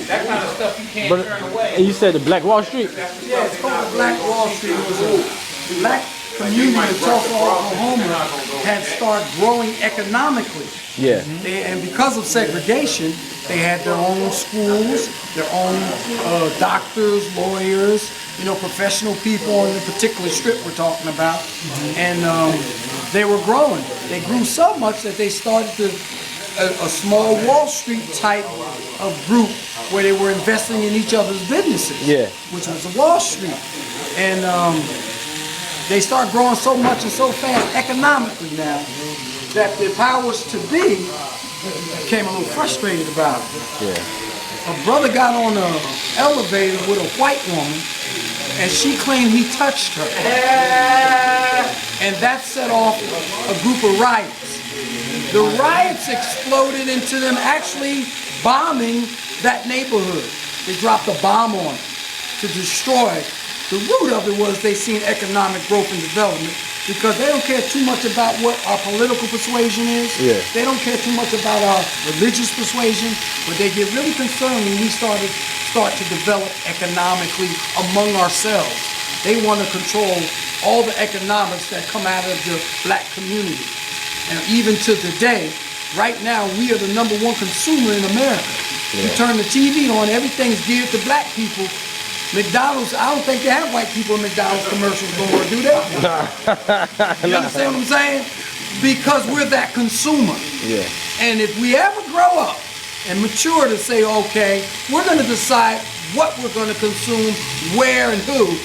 That kind of stuff you can't turn away. And you said the Black Wallstreet? Yeah, it's called the Black Wallstreet. It was a black community in Tulsa, Oklahoma had started growing economically. Yeah. And because of segregation, they had their own schools, their own doctors, lawyers, professional people on the particular strip we're talking about. And they were growing. They grew so much that they started a small Wall Street type of group where they were investing in each other's businesses, which was the Wall Street. And they started growing so much and so fast economically now that the powers to be became a little frustrated about it. A brother got on an elevator with a white woman and she claimed he touched her. And that set off a group of riots. The riots exploded into them actually bombing that neighborhood. They dropped a bomb on it to destroy it. The root of it was they seen economic growth and development because they don't care too much about what our political persuasion is. They don't care too much about our religious persuasion, but they get really concerned when we start to develop economically among ourselves. They want to control all the economics that come out of the black community. And even to today, right now, we are the #1 consumer in America. You turn the TV on, everything's geared to black people. McDonald's, I don't think they have white people in McDonald's commercials no more, do they? You understand what I'm saying? Because we're that consumer. And if we ever grow up and mature to say, okay, we're going to decide what we're going to consume, where and who,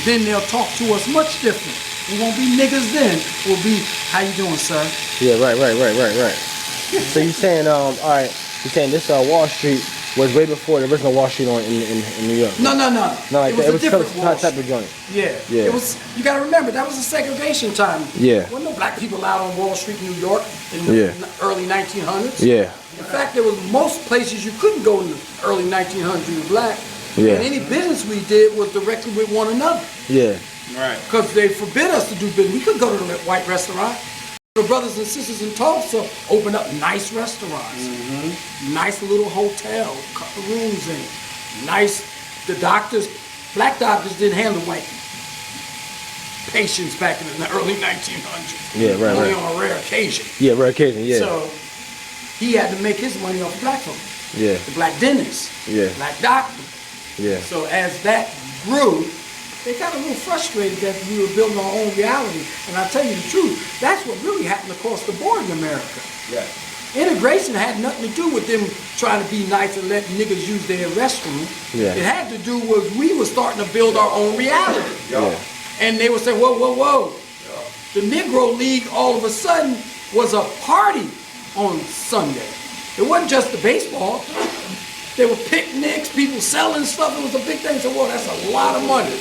then they'll talk to us much different. We won't be niggas then. We'll be, how you doing, sir? Yeah, right. So you're saying, all right, you're saying this Wall Street was way before the original Wall Street in New York. No. Like it was a different Wall type of joint. Yeah. It was. You got to remember that was a segregation time. There wasn't no black people out on Wall Street, New York, in the early 1900s. In fact, there was most places you couldn't go in the early 1900s. You were black. And any business we did was directly with one another. Right. Because they forbid us to do business. We couldn't go to the white restaurant. The brothers and sisters in Tulsa opened up nice restaurants, nice little hotel, couple rooms in it, nice. The doctors, black doctors didn't handle white patients back in the early 1900s. Only on a rare occasion. Rare occasion. So he had to make his money off black folks. The black dentist. Black doctor. So as that grew, they got a little frustrated that we were building our own reality. And I'll tell you the truth, that's what really happened across the board in America. Integration had nothing to do with them trying to be nice and let niggas use their restroom. It had to do with we were starting to build our own reality. And they would say, whoa. The Negro League all of a sudden was a party on Sunday. It wasn't just the baseball. There were picnics, people selling stuff. It was a big thing. So, well, that's a lot of money.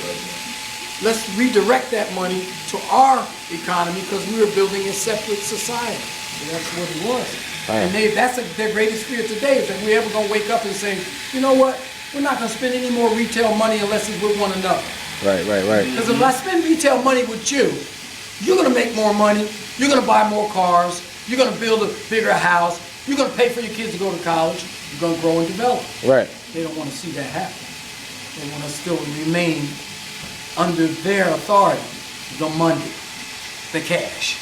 Let's redirect that money to our economy because we were building a separate society. So that's what it was. And that's their greatest fear today is that we're ever going to wake up and say, you know what? We're not going to spend any more retail money unless it's with one another. Right. Because if I spend retail money with you, you're going to make more money. You're going to buy more cars. You're going to build a bigger house. You're going to pay for your kids to go to college. You're going to grow and develop. They don't want to see that happen. They want to still remain under their authority, the money, the cash.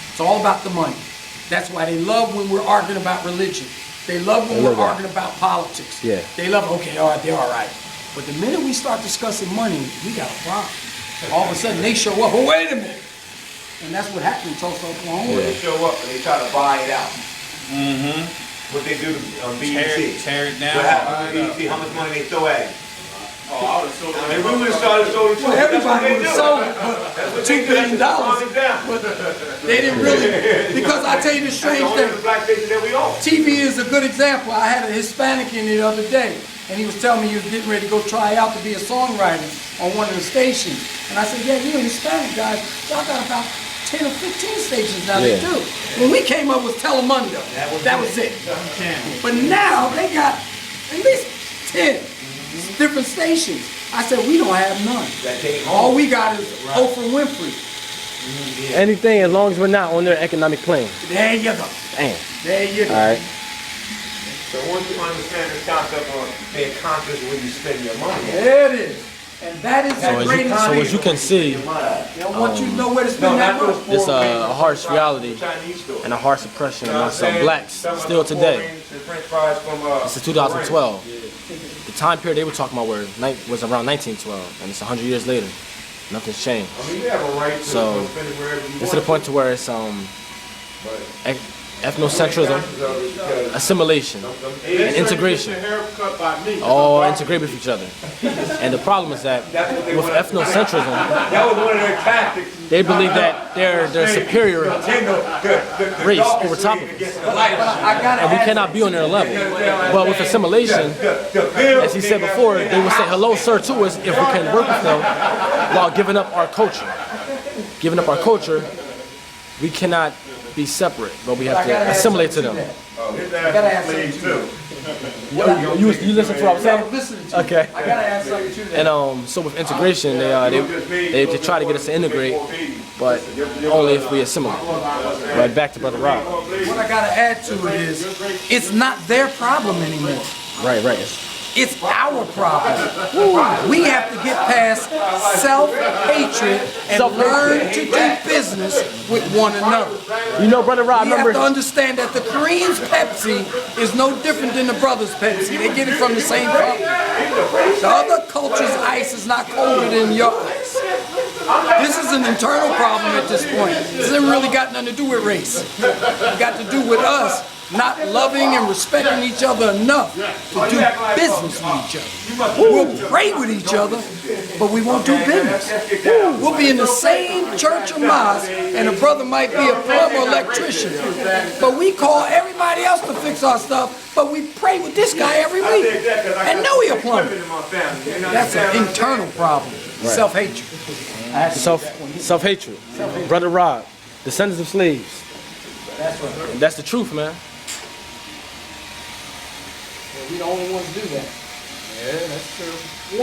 It's all about the money. That's why they love when we're arguing about religion. They love when we're arguing about politics. They love, okay, all right, they're all right. But the minute we start discussing money, we got a problem. All of a sudden they show up, oh, wait a minute. And that's what happened in Tulsa, Oklahoma. They show up and they try to buy it out. What they do on BET. Tear it down. What happened to BET? How much money they throw at it? I would have sold it. I mean, we would have started sold it too. Well, everybody would have sold it for $2 billion. But they didn't really, because I tell you the strange thing, TV is a good example. I had a Hispanic in the other day, and he was telling me he was getting ready to go try out to be a songwriter on one of the stations. And I said, yeah, you're a Hispanic guy. Y'all got about 10 or 15 stations now. They do. When we came up with Telemundo, that was it. But now they got at least 10 different stations. I said, we don't have none. All we got is Oprah Winfrey. Anything as long as we're not on their economic plane. There you go. Damn. There you go. All right. So once you understand the concept of being conscious when you spend your money. There it is. And that is the greatest. So as you can see, They don't want you to know where to spend that money. it's a harsh reality and a harsh oppression amongst some blacks still today. This is 2012. The time period they were talking about was around 1912, and it's 100 years later. Nothing's changed. So it's to the point to where it's ethnocentrism, assimilation, and integration. All integrate with each other. And the problem is that with ethnocentrism, that was one of their tactics. they believe that they're superior race over top of us. And we cannot be on their level. But with assimilation, as he said before, they will say hello sir to us if we can work with them while giving up our culture. Giving up our culture, we cannot be separate, but we have to assimilate to them. I gotta ask something too. You listen to what I'm saying? Listening to Okay. I gotta ask something to that. And so with integration, they try to get us to integrate, but only if we assimilate. Right, back to Brother Rob. What I gotta add to it is, it's not their problem anymore. Right. It's our problem. We have to get past self-hatred and learn to do business with one another. You know, Brother Rob, We have to understand that the Koreans' Pepsi is no different than the brothers' Pepsi. They get it from the same company. The other culture's ice is not colder than your ice. This is an internal problem at this point. This hasn't really got nothing to do with race. It got to do with us not loving and respecting each other enough to do business with each other. We'll pray with each other, but we won't do business. We'll be in the same church or mosque, and a brother might be a plumber or electrician, but we call everybody else to fix our stuff, but we pray with this guy every week and know he a plumber. That's an internal problem. Self-hatred. Self-hatred. Brother Rob, Descendants of Slaves. That's right. And that's the truth, man. We the only ones do that. Yeah, that's true.